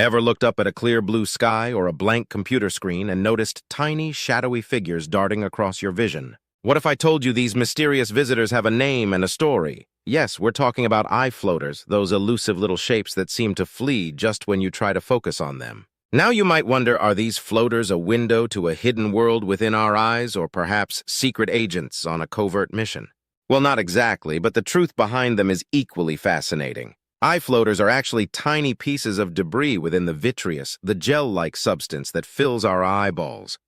Ever looked up at a clear blue sky or a blank computer screen and noticed tiny, shadowy figures darting across your vision? What if I told you these mysterious visitors have a name and a story? Yes, we're talking about eye floaters, those elusive little shapes that seem to flee just when you try to focus on them. Now you might wonder, are these floaters a window to a hidden world within our eyes, or perhaps secret agents on a covert mission? Well, not exactly, but the truth behind them is equally fascinating. Eye floaters are actually tiny pieces of debris within the vitreous, the gel-like substance that fills our eyeballs.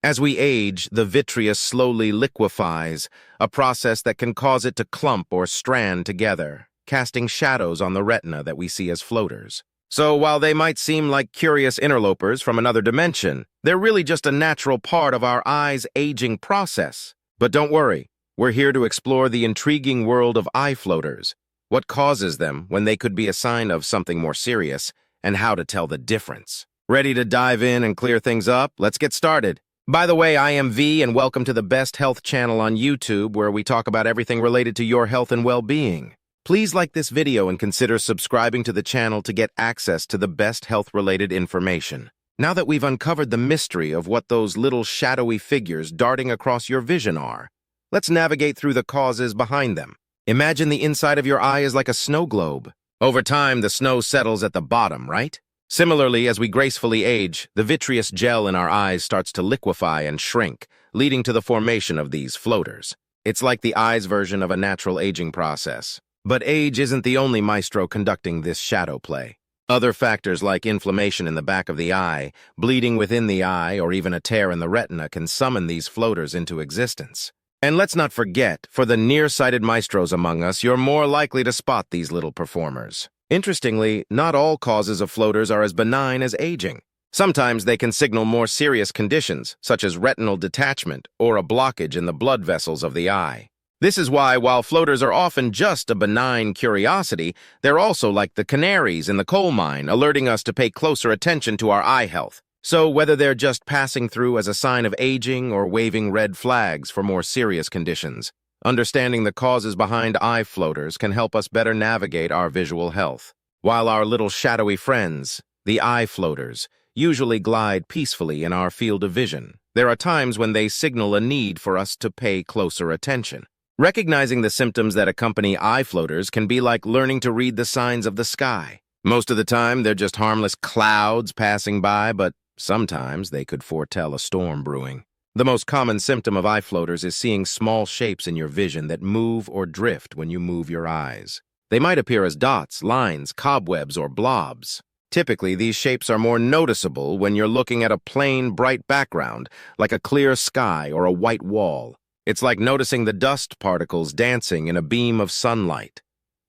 As we age, the vitreous slowly liquefies, a process that can cause it to clump or strand together, casting shadows on the retina that we see as floaters. So while they might seem like curious interlopers from another dimension, they're really just a natural part of our eye's aging process. But don't worry, we're here to explore the intriguing world of eye floaters. What causes them when they could be a sign of something more serious, and how to tell the difference. Ready to dive in and clear things up? Let's get started. By the way, I am V, and welcome to the Best Health channel on YouTube, where we talk about everything related to your health and well-being. Please like this video and consider subscribing to the channel to get access to the best health-related information. Now that we've uncovered the mystery of what those little shadowy figures darting across your vision are, let's navigate through the causes behind them. Imagine the inside of your eye is like a snow globe. Over time, the snow settles at the bottom, right? Similarly, as we gracefully age, the vitreous gel in our eyes starts to liquefy and shrink, leading to the formation of these floaters. It's like the eye's version of a natural aging process. But age isn't the only maestro conducting this shadow play. Other factors like inflammation in the back of the eye, bleeding within the eye, or even a tear in the retina can summon these floaters into existence. And let's not forget, for the nearsighted maestros among us, you're more likely to spot these little performers. Interestingly, not all causes of floaters are as benign as aging. Sometimes they can signal more serious conditions, such as retinal detachment or a blockage in the blood vessels of the eye. This is why, while floaters are often just a benign curiosity, they're also like the canaries in the coal mine, alerting us to pay closer attention to our eye health. So whether they're just passing through as a sign of aging or waving red flags for more serious conditions, understanding the causes behind eye floaters can help us better navigate our visual health. While our little shadowy friends, the eye floaters, usually glide peacefully in our field of vision, there are times when they signal a need for us to pay closer attention. Recognizing the symptoms that accompany eye floaters can be like learning to read the signs of the sky. Most of the time, they're just harmless clouds passing by, but sometimes they could foretell a storm brewing. The most common symptom of eye floaters is seeing small shapes in your vision that move or drift when you move your eyes. They might appear as dots, lines, cobwebs, or blobs. Typically, these shapes are more noticeable when you're looking at a plain, bright background, like a clear sky or a white wall. It's like noticing the dust particles dancing in a beam of sunlight.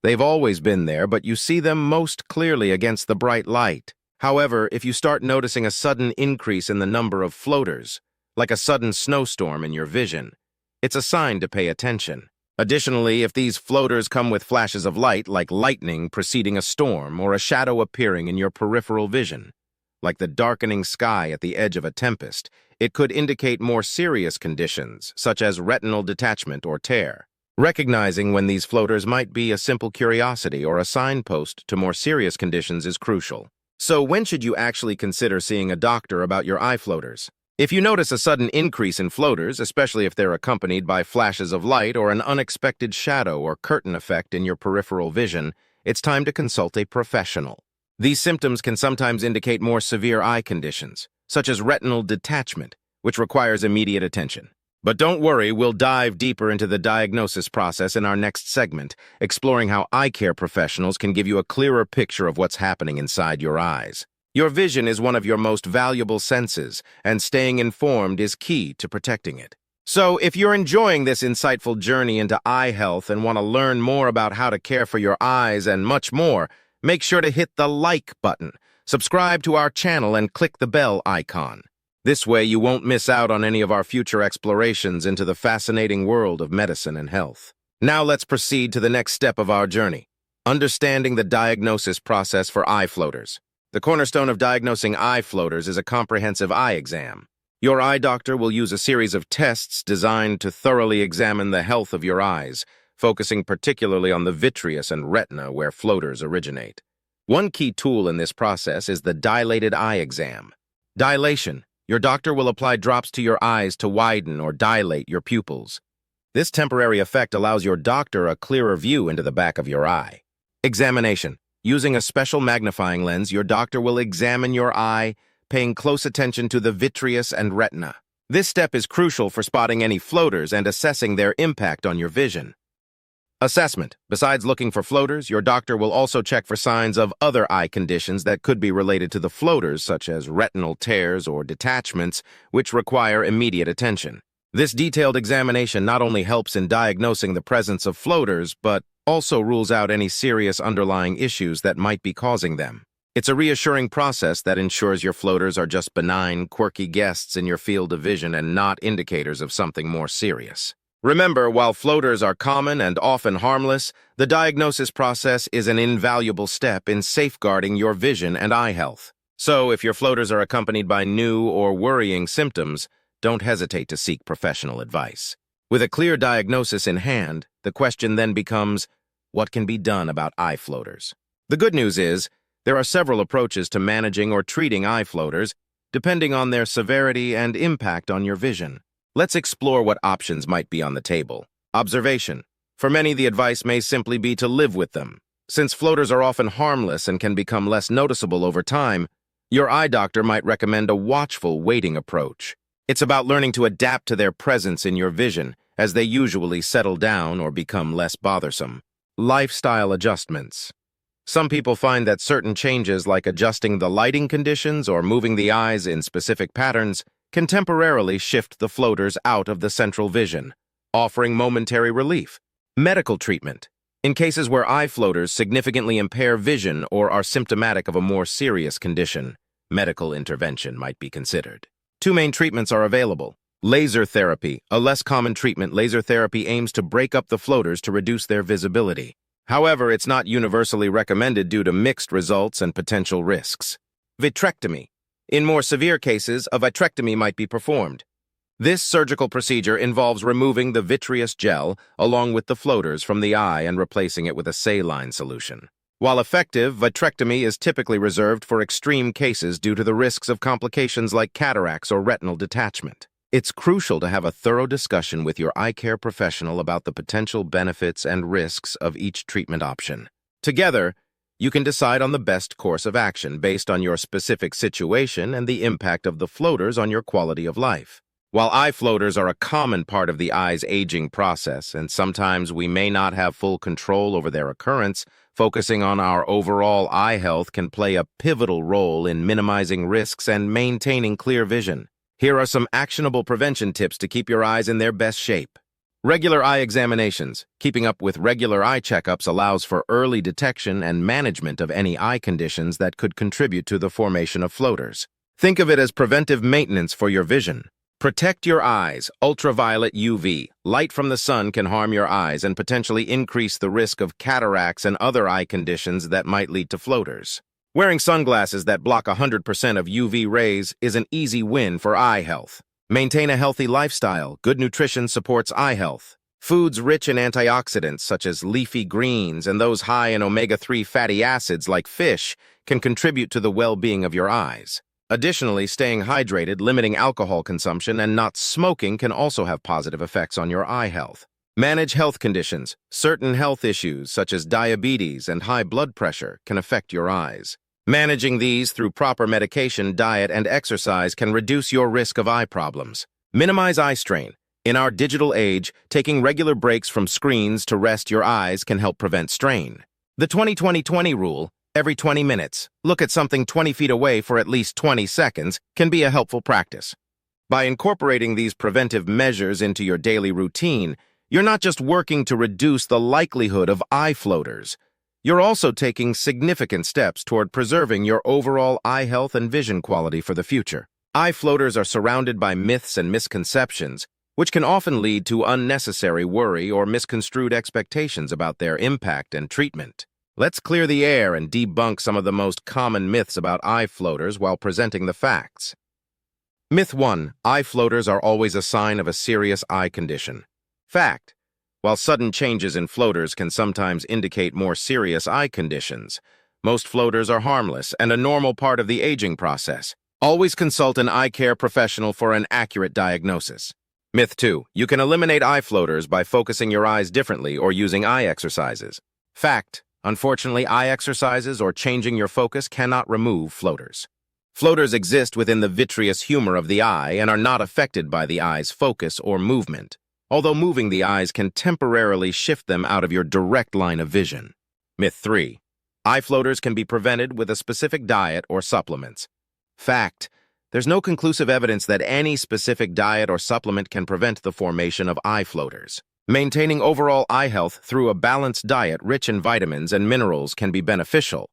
They've always been there, but you see them most clearly against the bright light. However, if you start noticing a sudden increase in the number of floaters, like a sudden snowstorm in your vision, it's a sign to pay attention. Additionally, if these floaters come with flashes of light, like lightning preceding a storm or a shadow appearing in your peripheral vision, like the darkening sky at the edge of a tempest, it could indicate more serious conditions, such as retinal detachment or tear. Recognizing when these floaters might be a simple curiosity or a signpost to more serious conditions is crucial. So when should you actually consider seeing a doctor about your eye floaters? If you notice a sudden increase in floaters, especially if they're accompanied by flashes of light or an unexpected shadow or curtain effect in your peripheral vision, it's time to consult a professional. These symptoms can sometimes indicate more severe eye conditions, such as retinal detachment, which requires immediate attention. But don't worry, we'll dive deeper into the diagnosis process in our next segment, exploring how eye care professionals can give you a clearer picture of what's happening inside your eyes. Your vision is one of your most valuable senses, and staying informed is key to protecting it. So, if you're enjoying this insightful journey into eye health and want to learn more about how to care for your eyes and much more, make sure to hit the like button, subscribe to our channel, and click the bell icon. This way you won't miss out on any of our future explorations into the fascinating world of medicine and health. Now let's proceed to the next step of our journey, understanding the diagnosis process for eye floaters. The cornerstone of diagnosing eye floaters is a comprehensive eye exam. Your eye doctor will use a series of tests designed to thoroughly examine the health of your eyes, focusing particularly on the vitreous and retina where floaters originate. One key tool in this process is the dilated eye exam. Dilation. Your doctor will apply drops to your eyes to widen or dilate your pupils. This temporary effect allows your doctor a clearer view into the back of your eye. Examination. Using a special magnifying lens, your doctor will examine your eye, paying close attention to the vitreous and retina. This step is crucial for spotting any floaters and assessing their impact on your vision. Assessment. Besides looking for floaters, your doctor will also check for signs of other eye conditions that could be related to the floaters, such as retinal tears or detachments, which require immediate attention. This detailed examination not only helps in diagnosing the presence of floaters, but also rules out any serious underlying issues that might be causing them. It's a reassuring process that ensures your floaters are just benign, quirky guests in your field of vision and not indicators of something more serious. Remember, while floaters are common and often harmless, the diagnosis process is an invaluable step in safeguarding your vision and eye health. So, if your floaters are accompanied by new or worrying symptoms, don't hesitate to seek professional advice. With a clear diagnosis in hand, the question then becomes, what can be done about eye floaters? The good news is, there are several approaches to managing or treating eye floaters, depending on their severity and impact on your vision. Let's explore what options might be on the table. Observation. For many, the advice may simply be to live with them. Since floaters are often harmless and can become less noticeable over time, your eye doctor might recommend a watchful, waiting approach. It's about learning to adapt to their presence in your vision, as they usually settle down or become less bothersome. Lifestyle adjustments. Some people find that certain changes, like adjusting the lighting conditions or moving the eyes in specific patterns, can temporarily shift the floaters out of the central vision, offering momentary relief. Medical treatment. In cases where eye floaters significantly impair vision or are symptomatic of a more serious condition, medical intervention might be considered. Two main treatments are available. Laser therapy. A less common treatment, laser therapy aims to break up the floaters to reduce their visibility. However, it's not universally recommended due to mixed results and potential risks. Vitrectomy. In more severe cases, a vitrectomy might be performed. This surgical procedure involves removing the vitreous gel along with the floaters from the eye and replacing it with a saline solution. While effective, vitrectomy is typically reserved for extreme cases due to the risks of complications like cataracts or retinal detachment. It's crucial to have a thorough discussion with your eye care professional about the potential benefits and risks of each treatment option. Together, you can decide on the best course of action based on your specific situation and the impact of the floaters on your quality of life. While eye floaters are a common part of the eye's aging process, and sometimes we may not have full control over their occurrence, focusing on our overall eye health can play a pivotal role in minimizing risks and maintaining clear vision. Here are some actionable prevention tips to keep your eyes in their best shape. Regular eye examinations. Keeping up with regular eye checkups allows for early detection and management of any eye conditions that could contribute to the formation of floaters. Think of it as preventive maintenance for your vision. Protect your eyes. Ultraviolet UV. Light from the sun can harm your eyes and potentially increase the risk of cataracts and other eye conditions that might lead to floaters. Wearing sunglasses that block 100% of UV rays is an easy win for eye health. Maintain a healthy lifestyle. Good nutrition supports eye health. Foods rich in antioxidants such as leafy greens and those high in omega-3 fatty acids like fish can contribute to the well-being of your eyes. Additionally, staying hydrated, limiting alcohol consumption, and not smoking can also have positive effects on your eye health. Manage health conditions. Certain health issues such as diabetes and high blood pressure can affect your eyes. Managing these through proper medication, diet, and exercise can reduce your risk of eye problems. Minimize eye strain. In our digital age, taking regular breaks from screens to rest your eyes can help prevent strain. The 20-20-20 rule, every 20 minutes, look at something 20 feet away for at least 20 seconds, can be a helpful practice. By incorporating these preventive measures into your daily routine, you're not just working to reduce the likelihood of eye floaters, you're also taking significant steps toward preserving your overall eye health and vision quality for the future. Eye floaters are surrounded by myths and misconceptions, which can often lead to unnecessary worry or misconstrued expectations about their impact and treatment. Let's clear the air and debunk some of the most common myths about eye floaters while presenting the facts. Myth 1. Eye floaters are always a sign of a serious eye condition. Fact. While sudden changes in floaters can sometimes indicate more serious eye conditions, Most floaters are harmless and a normal part of the aging process. Always consult an eye care professional for an accurate diagnosis. Myth 2. You can eliminate eye floaters by focusing your eyes differently or using eye exercises. Fact. Unfortunately, eye exercises or changing your focus cannot remove floaters. Floaters exist within the vitreous humor of the eye and are not affected by the eye's focus or movement, although moving the eyes can temporarily shift them out of your direct line of vision. Myth 3. Eye floaters can be prevented with a specific diet or supplements. Fact. There's no conclusive evidence that any specific diet or supplement can prevent the formation of eye floaters. Maintaining overall eye health through a balanced diet rich in vitamins and minerals can be beneficial,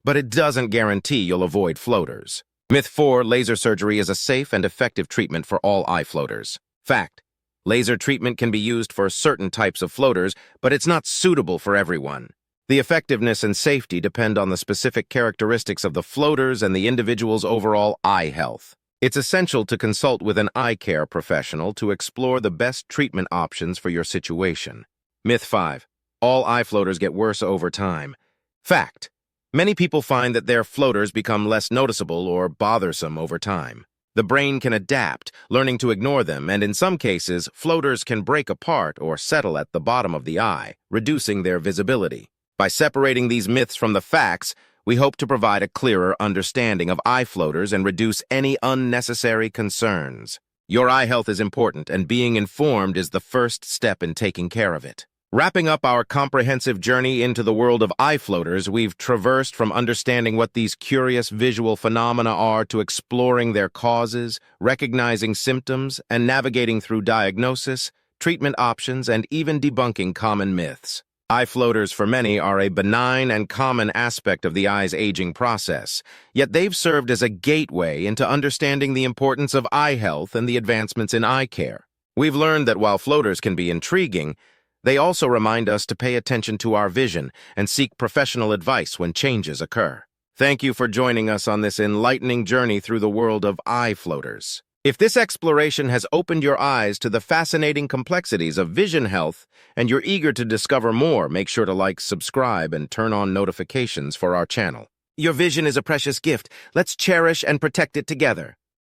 but it doesn't guarantee you'll avoid floaters. Myth 4. Laser surgery is a safe and effective treatment for all eye floaters. Fact. Laser treatment can be used for certain types of floaters, but it's not suitable for everyone. The effectiveness and safety depend on the specific characteristics of the floaters and the individual's overall eye health. It's essential to consult with an eye care professional to explore the best treatment options for your situation. Myth 5. All eye floaters get worse over time. Fact. Many people find that their floaters become less noticeable or bothersome over time. The brain can adapt, learning to ignore them, and in some cases, floaters can break apart or settle at the bottom of the eye, reducing their visibility. By separating these myths from the facts, we hope to provide a clearer understanding of eye floaters and reduce any unnecessary concerns. Your eye health is important, and being informed is the first step in taking care of it. Wrapping up our comprehensive journey into the world of eye floaters, we've traversed from understanding what these curious visual phenomena are to exploring their causes, recognizing symptoms, and navigating through diagnosis, treatment options, and even debunking common myths. Eye floaters for many are a benign and common aspect of the eye's aging process, yet they've served as a gateway into understanding the importance of eye health and the advancements in eye care. We've learned that while floaters can be intriguing, they also remind us to pay attention to our vision and seek professional advice when changes occur. Thank you for joining us on this enlightening journey through the world of eye floaters. If this exploration has opened your eyes to the fascinating complexities of vision health and you're eager to discover more, make sure to like, subscribe, and turn on notifications for our channel. Your vision is a precious gift. Let's cherish and protect it together.